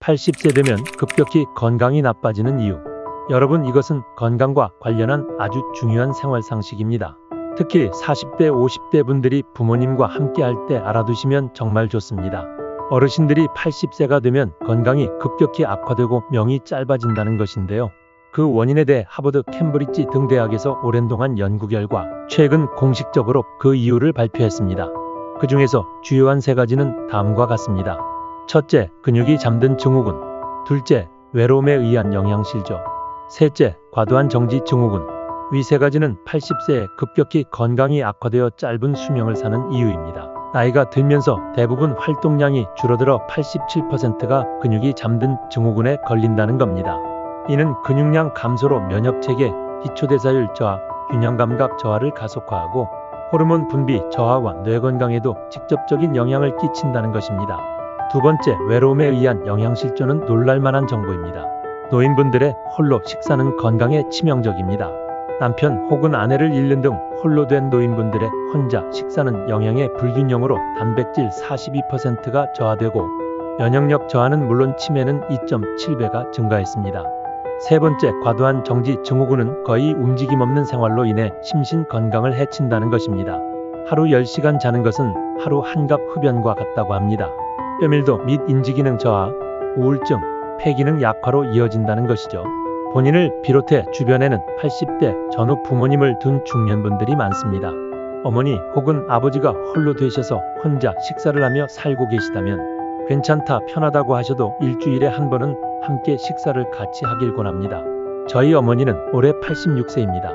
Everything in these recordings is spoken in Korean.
80세 되면 급격히 건강이 나빠지는 이유. 여러분, 이것은 건강과 관련한 아주 중요한 생활 상식입니다. 특히 40대, 50대 분들이 부모님과 함께 할 때 알아두시면 정말 좋습니다. 어르신들이 80세가 되면 건강이 급격히 악화되고 명이 짧아진다는 것인데요. 그 원인에 대해 하버드, 캠브리지 등 대학에서 오랜 동안 연구 결과 최근 공식적으로 그 이유를 발표했습니다. 그 중에서 주요한 3가지는 다음과 같습니다. 첫째, 근육이 잠든 증후군. 둘째, 외로움에 의한 영양실조. 셋째, 과도한 정지 증후군. 위 3가지는 80세에 급격히 건강이 악화되어 짧은 수명을 사는 이유입니다. 나이가 들면서 대부분 활동량이 줄어들어 87%가 근육이 잠든 증후군에 걸린다는 겁니다. 이는 근육량 감소로 면역체계, 기초대사율 저하, 균형감각 저하를 가속화하고 호르몬 분비 저하와 뇌 건강에도 직접적인 영향을 끼친다는 것입니다. 두 번째, 외로움에 의한 영양실조는 놀랄만한 정보입니다. 노인분들의 홀로 식사는 건강에 치명적입니다. 남편 혹은 아내를 잃는 등 홀로 된 노인분들의 혼자 식사는 영양의 불균형으로 단백질 42%가 저하되고 면역력 저하는 물론 치매는 2.7배가 증가했습니다. 세 번째, 과도한 정지 증후군은 거의 움직임 없는 생활로 인해 심신 건강을 해친다는 것입니다. 하루 10시간 자는 것은 하루 한갑 흡연과 같다고 합니다. 뼈밀도 및 인지기능 저하, 우울증, 폐기능 약화로 이어진다는 것이죠. 본인을 비롯해 주변에는 80대 전후 부모님을 둔 중년분들이 많습니다. 어머니 혹은 아버지가 홀로 되셔서 혼자 식사를 하며 살고 계시다면 괜찮다, 편하다고 하셔도 일주일에 한 번은 함께 식사를 같이 하길 권합니다. 저희 어머니는 올해 86세입니다.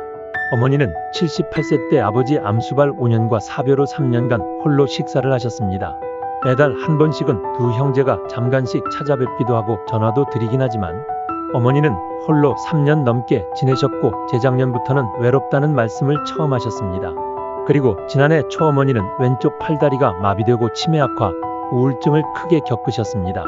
어머니는 78세 때 아버지 암수발 5년과 사별후 3년간 홀로 식사를 하셨습니다. 매달 한 번씩은 두 형제가 잠깐씩 찾아뵙기도 하고 전화도 드리긴 하지만 어머니는 홀로 3년 넘게 지내셨고 재작년부터는 외롭다는 말씀을 처음 하셨습니다. 그리고 지난해 초 어머니는 왼쪽 팔다리가 마비되고 치매 악화, 우울증을 크게 겪으셨습니다.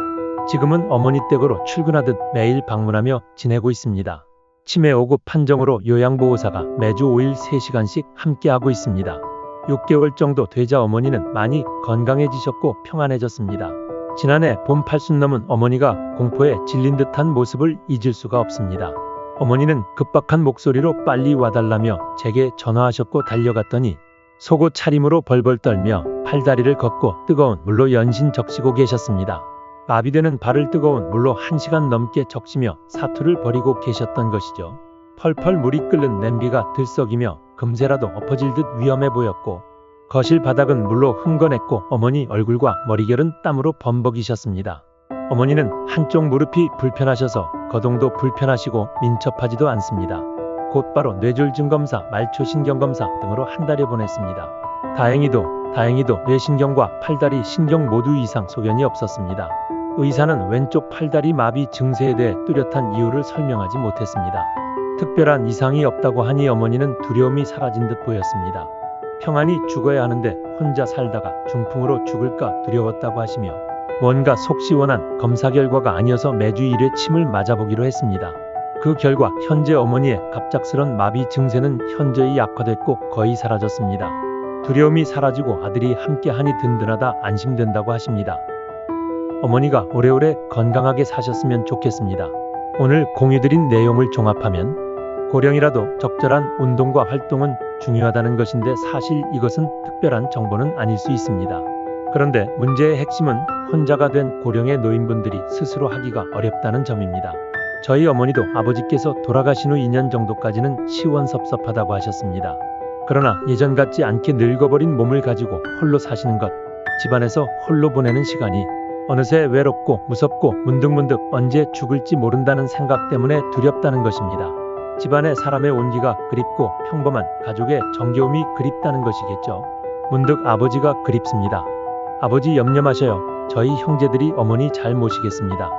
지금은 어머니 댁으로 출근하듯 매일 방문하며 지내고 있습니다. 치매 5급 판정으로 요양보호사가 매주 5일 3시간씩 함께하고 있습니다. 6개월 정도 되자 어머니는 많이 건강해지셨고 평안해졌습니다. 지난해 봄 80 넘은 어머니가 공포에 질린 듯한 모습을 잊을 수가 없습니다. 어머니는 급박한 목소리로 빨리 와달라며 제게 전화하셨고 달려갔더니 속옷 차림으로 벌벌 떨며 팔다리를 걷고 뜨거운 물로 연신 적시고 계셨습니다. 마비되는 발을 뜨거운 물로 1시간 넘게 적시며 사투를 벌이고 계셨던 것이죠. 펄펄 물이 끓는 냄비가 들썩이며 금세라도 엎어질 듯 위험해 보였고 거실 바닥은 물로 흥건했고 어머니 얼굴과 머리결은 땀으로 범벅이셨습니다. 어머니는 한쪽 무릎이 불편하셔서 거동도 불편하시고 민첩하지도 않습니다. 곧바로 뇌졸중검사, 말초신경검사 등으로 한 달여 보냈습니다. 다행히도 뇌신경과 팔다리 신경 모두 이상 소견이 없었습니다. 의사는 왼쪽 팔다리 마비 증세에 대해 뚜렷한 이유를 설명하지 못했습니다. 특별한 이상이 없다고 하니 어머니는 두려움이 사라진 듯 보였습니다. 평안히 죽어야 하는데 혼자 살다가 중풍으로 죽을까 두려웠다고 하시며 뭔가 속 시원한 검사 결과가 아니어서 매주 1회 침을 맞아보기로 했습니다. 그 결과 현재 어머니의 갑작스런 마비 증세는 현저히 약화됐고 거의 사라졌습니다. 두려움이 사라지고 아들이 함께하니 든든하다, 안심된다고 하십니다. 어머니가 오래오래 건강하게 사셨으면 좋겠습니다. 오늘 공유드린 내용을 종합하면 고령이라도 적절한 운동과 활동은 중요하다는 것인데 사실 이것은 특별한 정보는 아닐 수 있습니다. 그런데 문제의 핵심은 혼자가 된 고령의 노인분들이 스스로 하기가 어렵다는 점입니다. 저희 어머니도 아버지께서 돌아가신 후 2년 정도까지는 시원섭섭하다고 하셨습니다. 그러나 예전 같지 않게 늙어버린 몸을 가지고 홀로 사시는 것, 집안에서 홀로 보내는 시간이 어느새 외롭고 무섭고 문득문득 언제 죽을지 모른다는 생각 때문에 두렵다는 것입니다. 집안의 사람의 온기가 그립고 평범한 가족의 정겨움이 그립다는 것이겠죠. 문득 아버지가 그립습니다. 아버지 염려 마셔요. 저희 형제들이 어머니 잘 모시겠습니다.